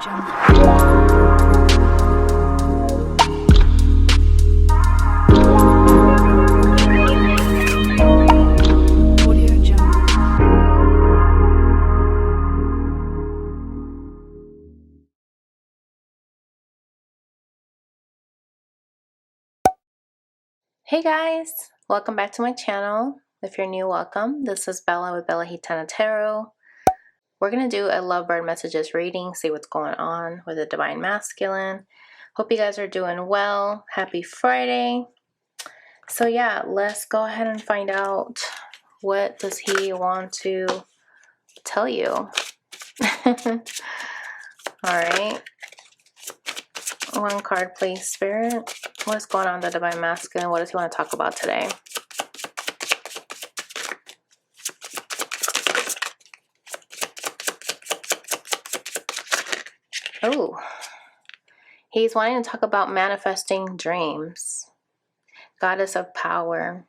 Hey guys, welcome back to my channel. If you're new, welcome. This is Bella with Bella Gitana Tarot. We're going to do a lovebird messages reading, see what's going on with the divine masculine. Hope you guys are doing well. Happy Friday. So yeah, let's go ahead and find out, what does he want to tell you. Alright. One card please, Spirit. What's going on with the divine masculine? What does he want to talk about today? Oh, he's wanting to talk about manifesting dreams. Goddess of power.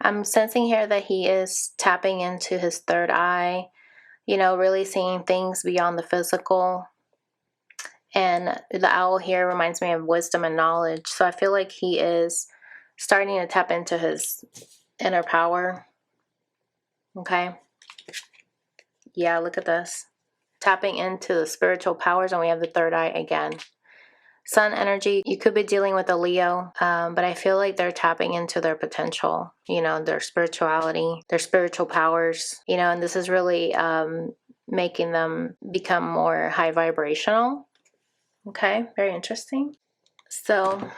I'm sensing here that he is tapping into his third eye, you know, really seeing things beyond the physical. And the owl here reminds me of wisdom and knowledge. So I feel like he is starting to tap into his inner power. Okay. Yeah, look at this. Tapping into the spiritual powers, and we have the third eye again. Sun energy, you could be dealing with a Leo, but I feel like they're tapping into their potential, you know, their spirituality, their spiritual powers, you know, and this is really making them become more high vibrational. Okay, very interesting. So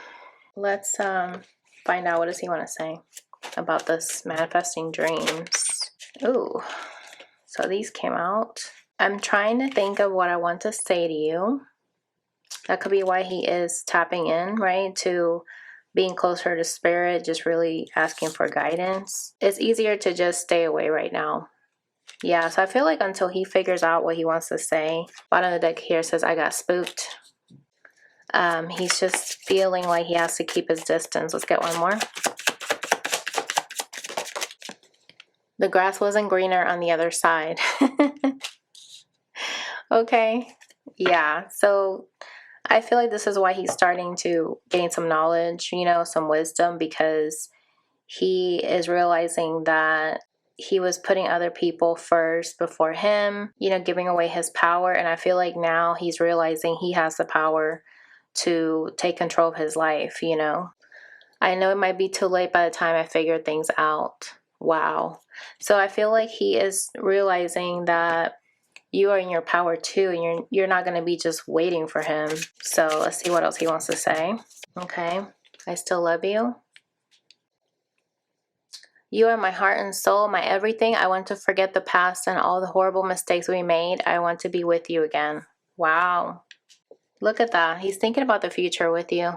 let's find out, what does he want to say about this manifesting dreams. Ooh, so these came out. I'm trying to think of what I want to say to you. That could be why he is tapping in, right, to being closer to spirit, just really asking for guidance. It's easier to just stay away right now. Yeah, so I feel like until he figures out what he wants to say. Bottom of the deck here says, I got spooked. He's just feeling like he has to keep his distance. Let's get one more. The grass wasn't greener on the other side. Okay. Yeah, so I feel like this is why he's starting to gain some knowledge, you know, some wisdom, because he is realizing that he was putting other people first before him, you know, giving away his power. And I feel like now he's realizing he has the power to take control of his life, you know. I know it might be too late by the time I figure things out. Wow. So I feel like he is realizing that you are in your power too, and you're not going to be just waiting for him. So let's see what else he wants to say. Okay. I still love you. You are my heart and soul, my everything. I want to forget the past and all the horrible mistakes we made. I want to be with you again. Wow. Look at that. He's thinking about the future with you.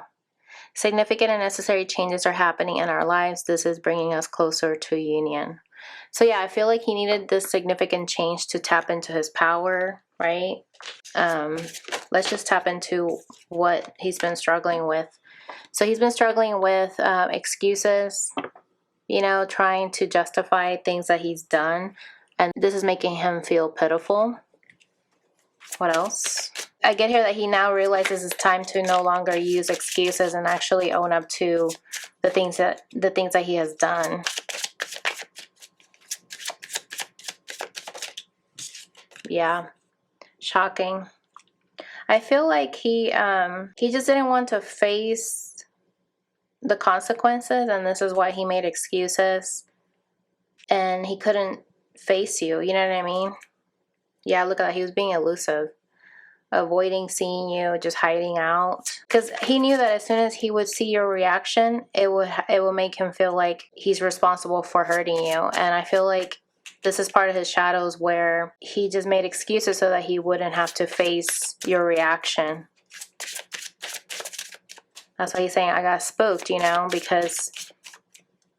Significant and necessary changes are happening in our lives. This is bringing us closer to union. So yeah, I feel like he needed this significant change to tap into his power, right? Let's just tap into what he's been struggling with. So he's been struggling with excuses, you know, trying to justify things that he's done. And this is making him feel pitiful. What else? I get here that he now realizes it's time to no longer use excuses and actually own up to the things that he has done. Yeah, shocking. I feel like he just didn't want to face the consequences, and this is why he made excuses. And he couldn't face you, you know what I mean? Yeah, look at that. He was being elusive, avoiding seeing you, just hiding out. Because he knew that as soon as he would see your reaction, it would make him feel like he's responsible for hurting you. And I feel like this is part of his shadows, where he just made excuses so that he wouldn't have to face your reaction. That's why he's saying, I got spooked, you know, because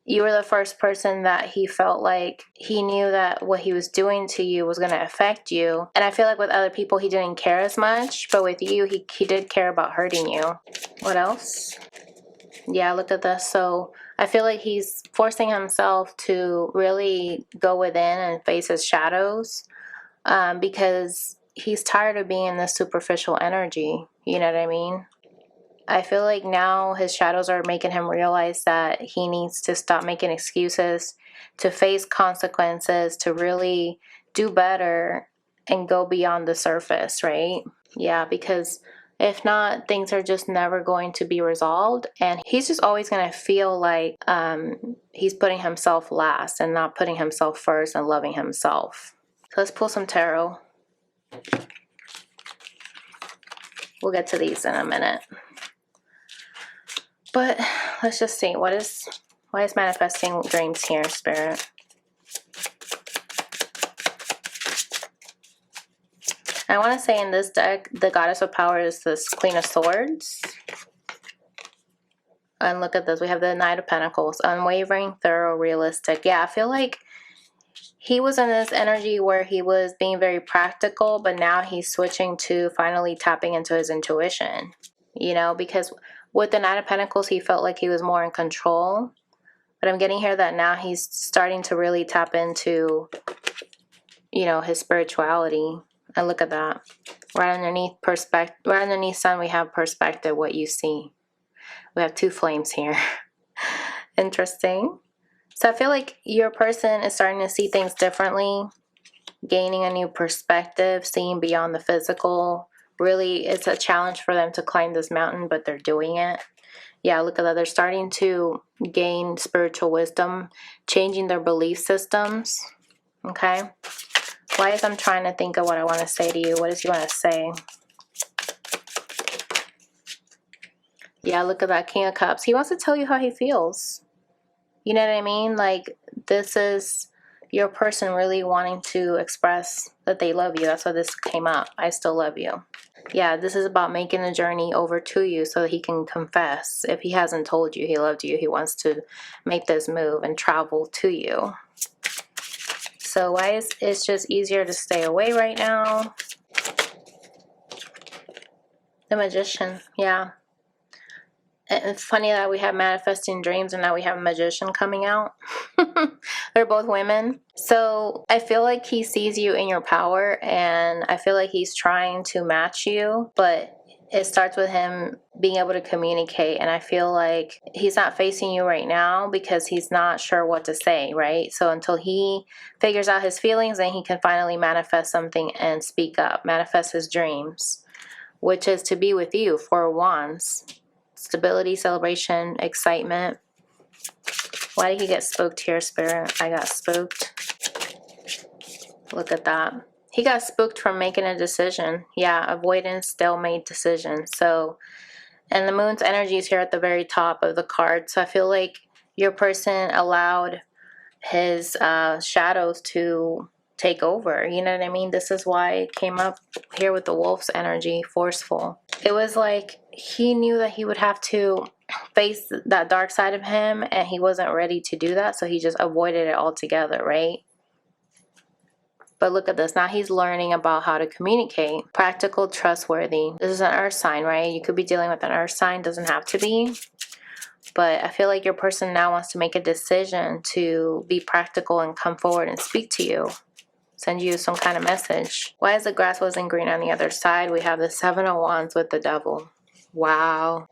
you were the first person that he felt like he knew that what he was doing to you was going to affect you. And I feel like with other people, he didn't care as much. But with you, he did care about hurting you. What else? Yeah, look at this. So I feel like he's forcing himself to really go within and face his shadows, because he's tired of being in this superficial energy. You know what I mean? I feel like now his shadows are making him realize that he needs to stop making excuses, to face consequences, to really do better and go beyond the surface, right? Yeah, because if not, things are just never going to be resolved. And he's just always going to feel like he's putting himself last and not putting himself first and loving himself. So let's pull some tarot. We'll get to these in a minute. But let's just see, why is manifesting dreams here, Spirit? I want to say in this deck, the Goddess of Power is this Queen of Swords. And look at this, we have the Knight of Pentacles, unwavering, thorough, realistic. Yeah, I feel like he was in this energy where he was being very practical, but now he's switching to finally tapping into his intuition. You know, because with the Knight of Pentacles, he felt like he was more in control. But I'm getting here that now he's starting to really tap into, you know, his spirituality. And look at that. Right underneath sun, we have perspective, what you see. We have two flames here. Interesting. So I feel like your person is starting to see things differently, gaining a new perspective, seeing beyond the physical. Really, it's a challenge for them to climb this mountain, but they're doing it. Yeah, look at that. They're starting to gain spiritual wisdom, changing their belief systems. Okay. Why is I'm trying to think of what I want to say to you? What does he want to say? Yeah, look at that King of Cups. He wants to tell you how he feels. You know what I mean? Like, this is your person really wanting to express that they love you. That's why this came up. I still love you. Yeah, this is about making the journey over to you so that he can confess. If he hasn't told you he loved you, he wants to make this move and travel to you. So why is it's just easier to stay away right now? The Magician, yeah. And it's funny that we have manifesting dreams and now we have a magician coming out. They're both women. So I feel like he sees you in your power and I feel like he's trying to match you, but it starts with him being able to communicate. And I feel like he's not facing you right now because he's not sure what to say, right? So until he figures out his feelings, then he can finally manifest something and speak up, manifest his dreams, which is to be with you, Four of Wands. Stability, celebration, excitement. Why did he get spooked here, Spirit? I got spooked. Look at that. He got spooked from making a decision. Yeah, avoidance, stalemate, decision. So, and the moon's energy is here at the very top of the card. So I feel like your person allowed his shadows to take over. You know what I mean? This is why it came up here with the wolf's energy, forceful. It was like he knew that he would have to face that dark side of him and he wasn't ready to do that, so he just avoided it altogether, right? But look at this. Now he's learning about how to communicate. Practical, trustworthy. This is an earth sign, right? You could be dealing with an earth sign. Doesn't have to be. But I feel like your person now wants to make a decision to be practical and come forward and speak to you. Send you some kind of message. Why is the grass wasn't green on the other side? We have the Seven of Wands with the Devil. Wow.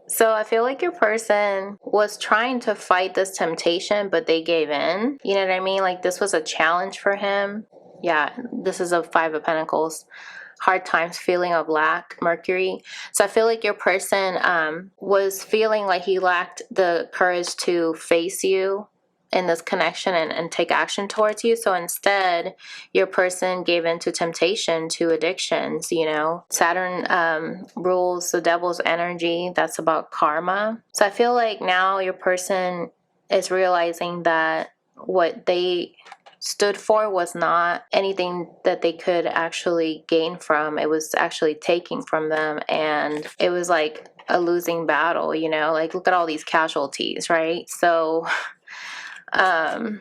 So I feel like your person was trying to fight this temptation, but they gave in. You know what I mean? Like this was a challenge for him. Yeah, this is a Five of Pentacles. Hard times, feeling of lack, Mercury. So I feel like your person was feeling like he lacked the courage to face you in this connection and take action towards you. So instead, your person gave in to temptation, to addictions, you know. Saturn rules the devil's energy. That's about karma. So I feel like now your person is realizing that what they stood for was not anything that they could actually gain from. It was actually taking from them, and it was like a losing battle, you know. Like, look at all these casualties, right? So I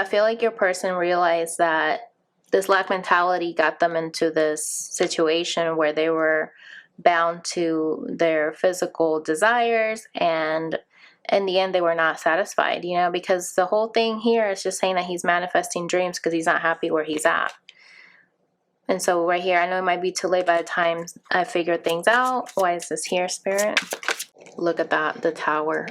feel like your person realized that this lack mentality got them into this situation where they were bound to their physical desires, and in the end they were not satisfied, you know, because the whole thing here is just saying that he's manifesting dreams because he's not happy where he's at. And so right here, I know it might be too late by the time I figure things out. Why is this here, Spirit? Look at that, the Tower.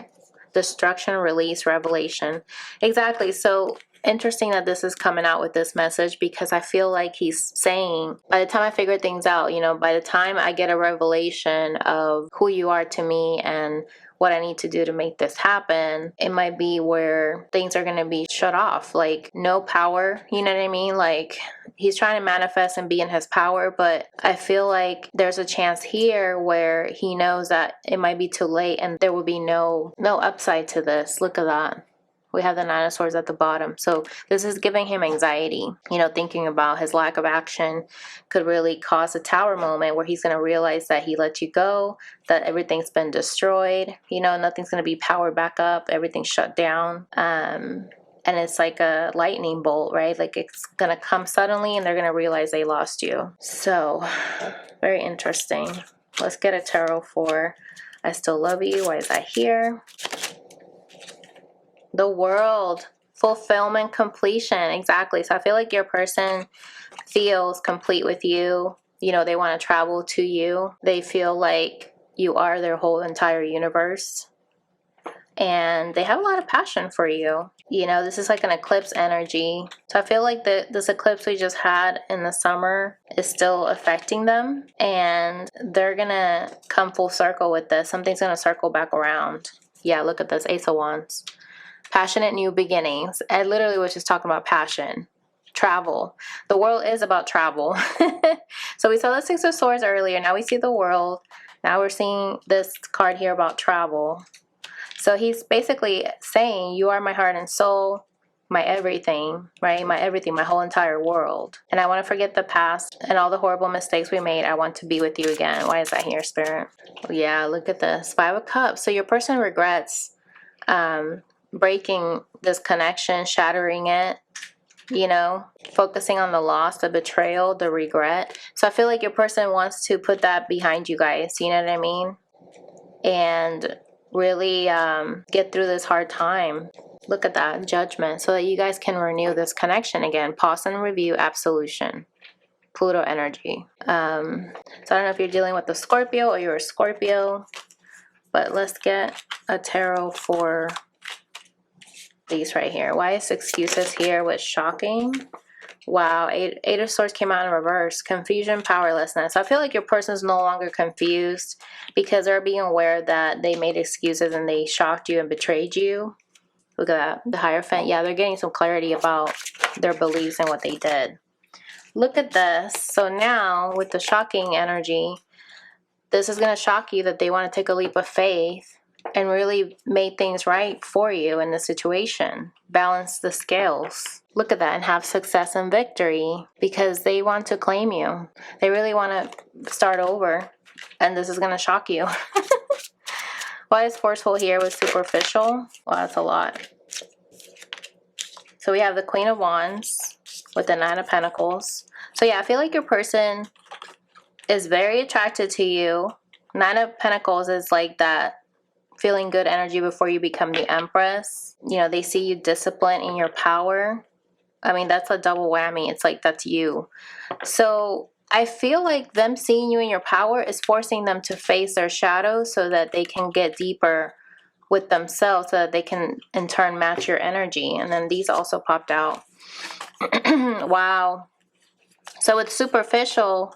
Destruction, release, revelation. Exactly. So interesting that this is coming out with this message, because I feel like he's saying, by the time I figure things out, you know, by the time I get a revelation of who you are to me and what I need to do to make this happen, it might be where things are going to be shut off, like no power, you know what I mean? Like he's trying to manifest and be in his power, but I feel like there's a chance here where he knows that it might be too late and there will be no upside to this. Look at that. We have the Nine of Swords at the bottom. So this is giving him anxiety. You know, thinking about his lack of action could really cause a Tower moment where he's going to realize that he let you go, that everything's been destroyed. You know, nothing's going to be powered back up. Everything's shut down. And it's like a lightning bolt, right? Like it's going to come suddenly and they're going to realize they lost you. So very interesting. Let's get a tarot for I Still Love You. Why is that here? The World, fulfillment, completion. Exactly. So I feel like your person feels complete with you. You know, they want to travel to you. They feel like you are their whole entire universe. And they have a lot of passion for you. You know, this is like an eclipse energy. So I feel like this eclipse we just had in the summer is still affecting them. And they're going to come full circle with this. Something's going to circle back around. Yeah, look at this. Ace of Wands. Passionate new beginnings. I literally was just talking about passion. Travel. The world is about travel. So we saw the Six of Swords earlier. Now we see the World. Now we're seeing this card here about travel. So he's basically saying, you are my heart and soul, my everything, right? My everything, my whole entire world. And I want to forget the past and all the horrible mistakes we made. I want to be with you again. Why is that here, Spirit? Yeah, look at this. Five of Cups. So your person regrets breaking this connection, shattering it, you know, focusing on the loss, the betrayal, the regret. So I feel like your person wants to put that behind you guys, you know what I mean? And really get through this hard time. Look at that, Judgment, so that you guys can renew this connection again. Pause and review, absolution. Pluto energy. So I don't know if you're dealing with a Scorpio or you're a Scorpio, but let's get a tarot for these right here. Why is excuses here with shocking? Wow, Eight of Swords came out in reverse. Confusion, powerlessness. I feel like your person's no longer confused because they're being aware that they made excuses and they shocked you and betrayed you. Look at that, the Hierophant. Yeah, they're getting some clarity about their beliefs and what they did. Look at this. So now with the shocking energy, this is going to shock you that they want to take a leap of faith and really make things right for you in the situation. Balance the scales. Look at that, and have success and victory because they want to claim you. They really want to start over, and this is going to shock you. Why is forceful here with superficial? Well, that's a lot. So we have the Queen of Wands with the Nine of Pentacles. So yeah, I feel like your person is very attracted to you. Nine of Pentacles is like that feeling good energy before you become the Empress. You know, they see you disciplined in your power. I mean, that's a double whammy. It's like that's you. So I feel like them seeing you in your power is forcing them to face their shadows so that they can get deeper with themselves, so that they can in turn match your energy. And then these also popped out. Wow. So with superficial,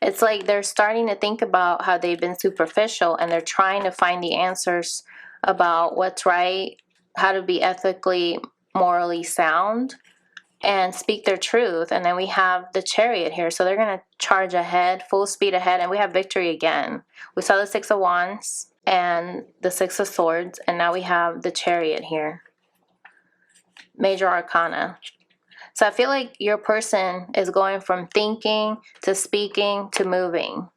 it's like they're starting to think about how they've been superficial and they're trying to find the answers about what's right, how to be ethically, morally sound, and speak their truth. And then we have the Chariot here. So they're going to charge ahead, full speed ahead, and we have victory again. We saw the Six of Wands and the Six of Swords, and now we have the Chariot here. Major Arcana. So I feel like your person is going from thinking to speaking to moving,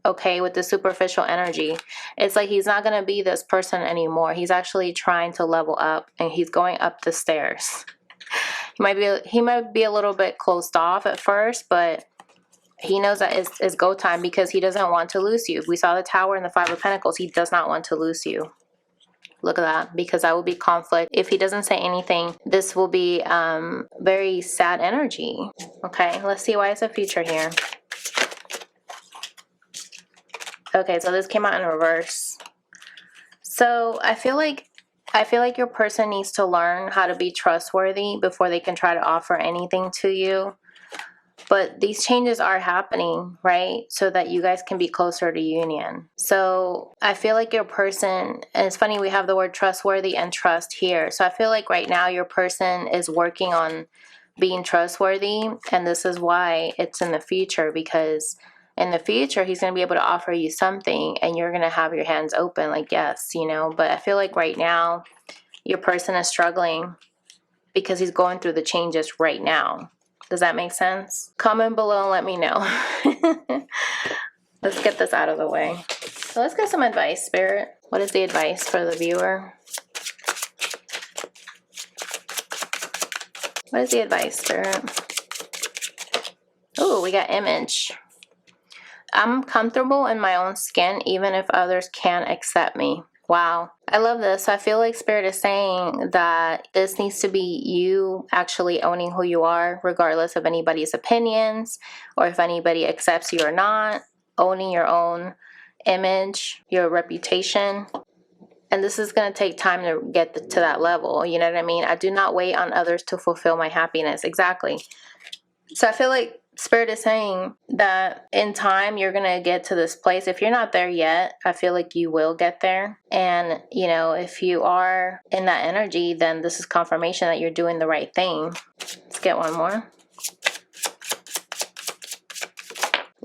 okay, with the superficial energy. It's like he's not going to be this person anymore. He's actually trying to level up, and he's going up the stairs. He might be a little bit closed off at first, but he knows that it's go time because he doesn't want to lose you. We saw the Tower and the Five of Pentacles. He does not want to lose you. Look at that, because that will be conflict. If he doesn't say anything, this will be very sad energy. Okay, let's see why it's a future here. Okay, so this came out in reverse. So I feel like your person needs to learn how to be trustworthy before they can try to offer anything to you. But these changes are happening, right? So that you guys can be closer to union. So I feel like your person, and it's funny, we have the word trustworthy and trust here. So I feel like right now your person is working on being trustworthy. And this is why it's in the future, because in the future, he's going to be able to offer you something and you're going to have your hands open, like, yes, you know. But I feel like right now your person is struggling because he's going through the changes right now. Does that make sense? Comment below and let me know. Let's get this out of the way. So let's get some advice, Spirit. What is the advice for the viewer? What is the advice, Spirit? Oh, we got image. I'm comfortable in my own skin even if others can't accept me. Wow. I love this. I feel like Spirit is saying that this needs to be you actually owning who you are, regardless of anybody's opinions or if anybody accepts you or not. Owning your own image, your reputation. And this is going to take time to get to that level. You know what I mean? I do not wait on others to fulfill my happiness. Exactly. So I feel like Spirit is saying that in time you're going to get to this place. If you're not there yet, I feel like you will get there. And, you know, if you are in that energy, then this is confirmation that you're doing the right thing. Let's get one more.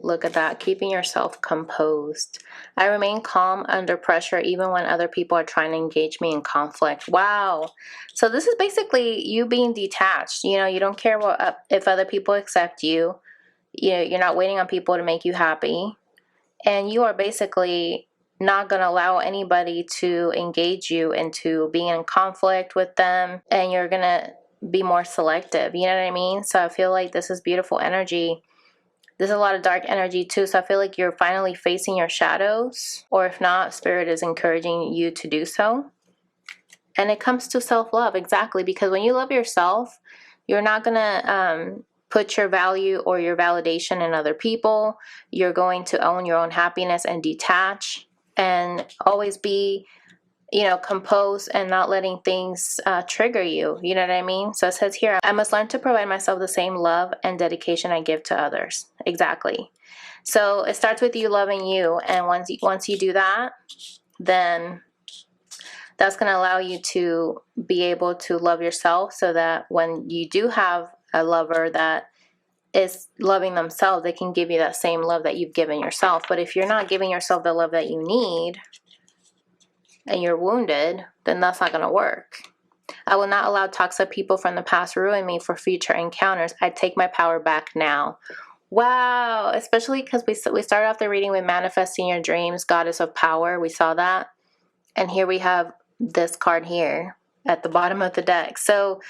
Look at that. Keeping yourself composed. I remain calm under pressure even when other people are trying to engage me in conflict. Wow. So this is basically you being detached. You know, you don't care what if other people accept you. You know, you're not waiting on people to make you happy. And you are basically not going to allow anybody to engage you into being in conflict with them. And you're going to be more selective. You know what I mean? So I feel like this is beautiful energy. There's a lot of dark energy too, so I feel like you're finally facing your shadows, or if not, Spirit is encouraging you to do so. And it comes to self-love, exactly, because when you love yourself, you're not going to put your value or your validation in other people. You're going to own your own happiness and detach and always be, you know, composed and not letting things trigger you. You know what I mean? So it says here, I must learn to provide myself the same love and dedication I give to others. Exactly. So it starts with you loving you. And once you do that, then that's going to allow you to be able to love yourself, so that when you do have a lover that is loving themselves, they can give you that same love that you've given yourself. But if you're not giving yourself the love that you need, and you're wounded, then that's not going to work. I will not allow toxic people from the past ruin me for future encounters. I take my power back now. Wow. Especially because we started off the reading with manifesting your dreams, goddess of power. We saw that. And here we have this card here at the bottom of the deck. So,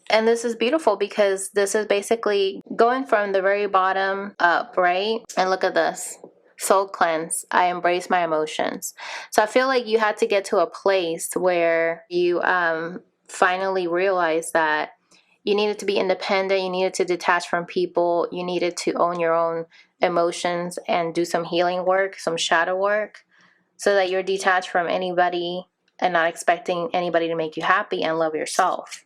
and this is beautiful because this is basically going from the very bottom up, right? And look at this. Soul cleanse. I embrace my emotions. So I feel like you had to get to a place where you finally realized that you needed to be independent. You needed to detach from people. You needed to own your own emotions and do some healing work, some shadow work, so that you're detached from anybody and not expecting anybody to make you happy, and love yourself.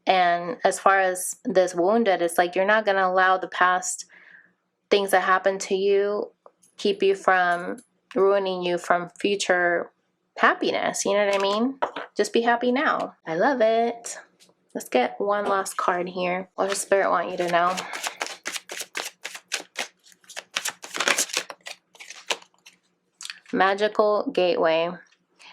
And as far as this wounded, it's like you're not going to allow the past things that happened to you keep you from ruining you from future happiness. You know what I mean? Just be happy now. I love it. Let's get one last card here. What does Spirit want you to know? Magical gateway.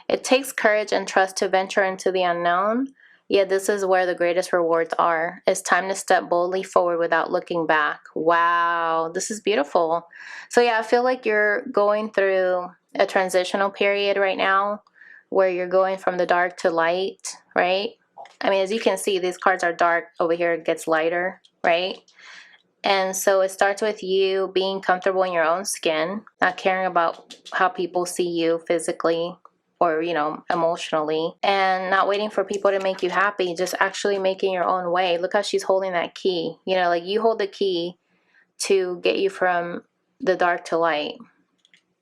It takes courage and trust to venture into the unknown. Yet this is where the greatest rewards are. It's time to step boldly forward without looking back. Wow, this is beautiful. So yeah, I feel like you're going through a transitional period right now where you're going from the dark to light, right? I mean, as you can see, these cards are dark. Over here it gets lighter, right? And so it starts with you being comfortable in your own skin, not caring about how people see you physically, or, you know, emotionally, and not waiting for people to make you happy, just actually making your own way. Look how she's holding that key. You know, like you hold the key to get you from the dark to light.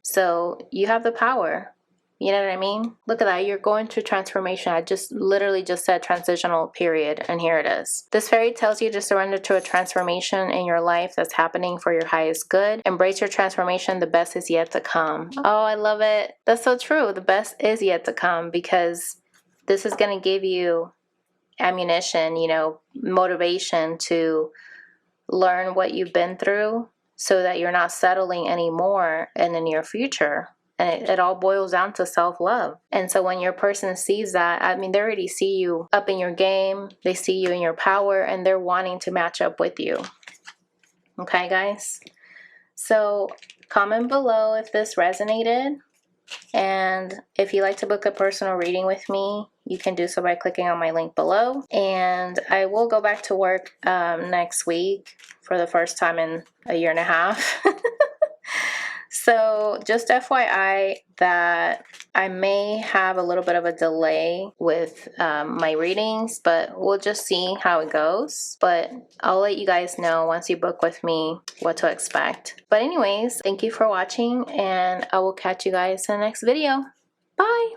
So you have the power. You know what I mean? Look at that. You're going through transformation. I just literally just said transitional period, and here it is. This fairy tells you to surrender to a transformation in your life that's happening for your highest good. Embrace your transformation. The best is yet to come. Oh, I love it. That's so true. The best is yet to come, because this is going to give you ammunition, you know, motivation to learn what you've been through so that you're not settling anymore in the near future. And it all boils down to self-love. And so when your person sees that, I mean, they already see you up in your game. They see you in your power, and they're wanting to match up with you. Okay, guys? So comment below if this resonated. And if you'd like to book a personal reading with me, you can do so by clicking on my link below. And I will go back to work next week for the first time in a year and a half. So just FYI that I may have a little bit of a delay with my readings, but we'll just see how it goes. But I'll let you guys know once you book with me what to expect. But anyways, thank you for watching, and I will catch you guys in the next video. Bye!